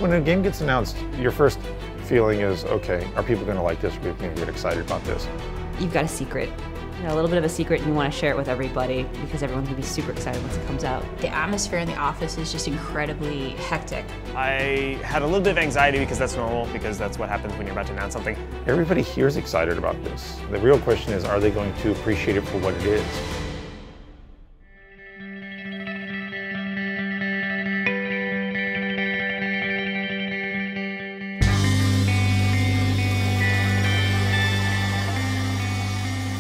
When a game gets announced, your first feeling is, okay, are people going to like this? Are people going to get excited about this? You've got a secret. You know, a little bit of a secret, and you want to share it with everybody because everyone's going to be super excited once it comes out. The atmosphere in the office is just incredibly hectic. I had a little bit of anxiety because that's normal, because that's what happens when you're about to announce something. Everybody here is excited about this. The real question is, are they going to appreciate it for what it is?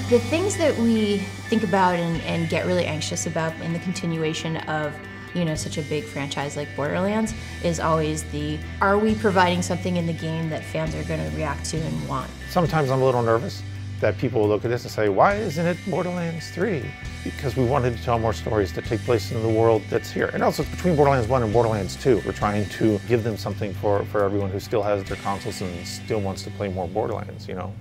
The things that we think about and get really anxious about in the continuation of, you know, such a big franchise like Borderlands is always are we providing something in the game that fans are going to react to and want? Sometimes I'm a little nervous that people will look at this and say, why isn't it Borderlands 3? Because we wanted to tell more stories that take place in the world that's here. And also between Borderlands 1 and Borderlands 2, we're trying to give them something for everyone who still has their consoles and still wants to play more Borderlands, you know?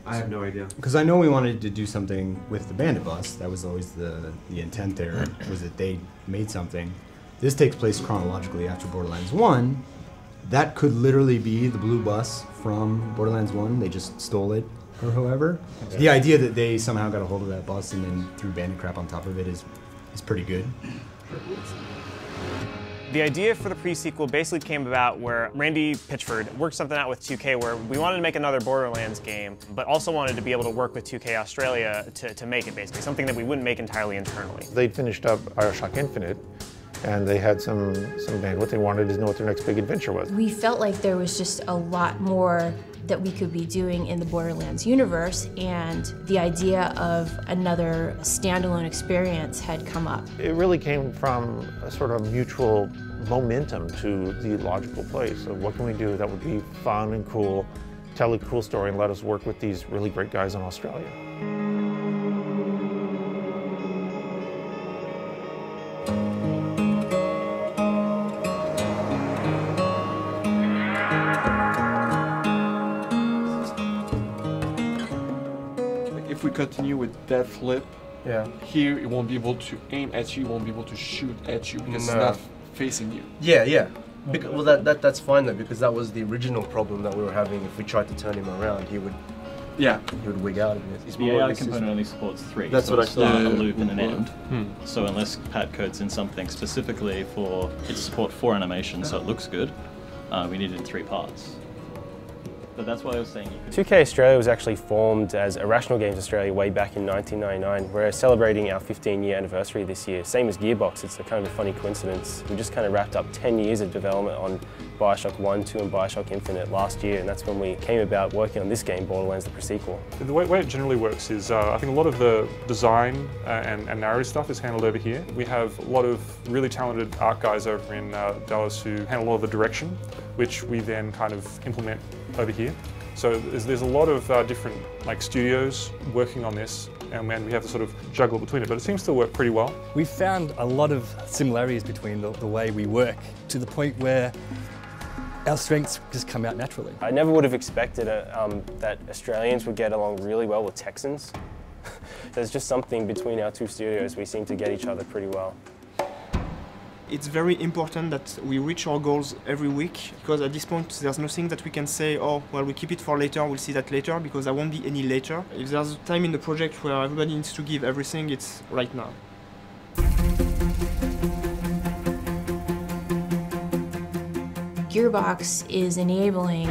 I have no idea. Because I know we wanted to do something with the Bandit Bus. That was always the intent there, was that they made something. This takes place chronologically after Borderlands 1. That could literally be the blue bus from Borderlands 1. They just stole it, or whoever. Yeah. The idea that they somehow got a hold of that bus and then threw bandit crap on top of it is pretty good. The idea for the pre-sequel basically came about where Randy Pitchford worked something out with 2K where we wanted to make another Borderlands game, but also wanted to be able to work with 2K Australia to make it, basically, something that we wouldn't make entirely internally. They'd finished up BioShock Infinite, and they had some bandwidth. They wanted to know what their next big adventure was. We felt like there was just a lot more that we could be doing in the Borderlands universe, and the idea of another standalone experience had come up. It really came from a sort of mutual momentum to the logical place of what can we do that would be fun and cool, tell a cool story, and let us work with these really great guys in Australia. If we continue with that flip, yeah, here it won't be able to aim at you, it won't be able to shoot at you because it's not facing you. Yeah. Well, that's fine though, because that was the original problem that we were having. If we tried to turn him around, he would wig out of it. The AI component only supports 3. That's so what I start, thought. a loop, and an end. So unless Pat codes in something specifically for its support for animation, so it looks good, we need it in 3 parts. But that's why I was saying you could... 2K Australia was actually formed as Irrational Games Australia way back in 1999. We're celebrating our 15-year anniversary this year, same as Gearbox. It's a kind of a funny coincidence. We just kind of wrapped up 10 years of development on BioShock 1, 2 and BioShock Infinite last year, and that's when we came about working on this game, Borderlands the pre-sequel. The way it generally works is I think a lot of the design and narrative stuff is handled over here. We have a lot of really talented art guys over in Dallas who handle a lot of the direction, which we then kind of implement over here. So there's a lot of different studios working on this, and we have to sort of juggle between it, but it seems to work pretty well. We've found a lot of similarities between the way we work, to the point where our strengths just come out naturally. I never would have expected that Australians would get along really well with Texans. There's just something between our 2 studios. We seem to get each other pretty well. It's very important that we reach our goals every week, because at this point there's nothing that we can say, oh, well, we keep it for later, we'll see that later, because there won't be any later. If there's a time in the project where everybody needs to give everything, it's right now. Gearbox is enabling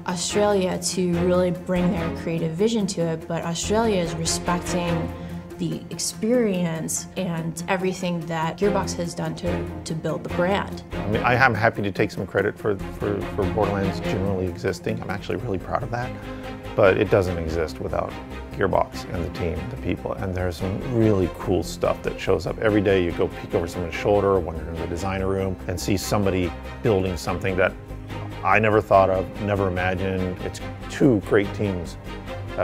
Australia to really bring their creative vision to it, but Australia is respecting the experience and everything that Gearbox has done to build the brand. I mean, I am happy to take some credit for Borderlands generally existing. I'm actually really proud of that, but it doesn't exist without Gearbox and the team, the people, and there's some really cool stuff that shows up every day. You go peek over someone's shoulder or wander in the designer room and see somebody building something that I never thought of, never imagined. It's 2 great teams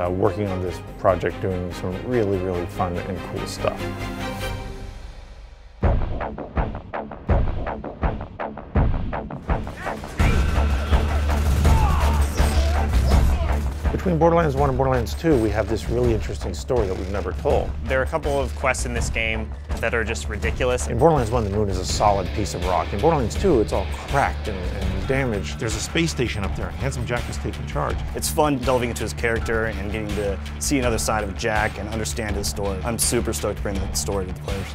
working on this project, doing some really, really fun and cool stuff. Between between Borderlands 1 and Borderlands 2, we have this really interesting story that we've never told. There are a couple of quests in this game that are just ridiculous. In Borderlands 1, the moon is a solid piece of rock. In Borderlands 2, it's all cracked and damaged. There's a space station up there, and Handsome Jack is taking charge. It's fun delving into his character and getting to see another side of Jack and understand his story. I'm super stoked to bring that story to the players.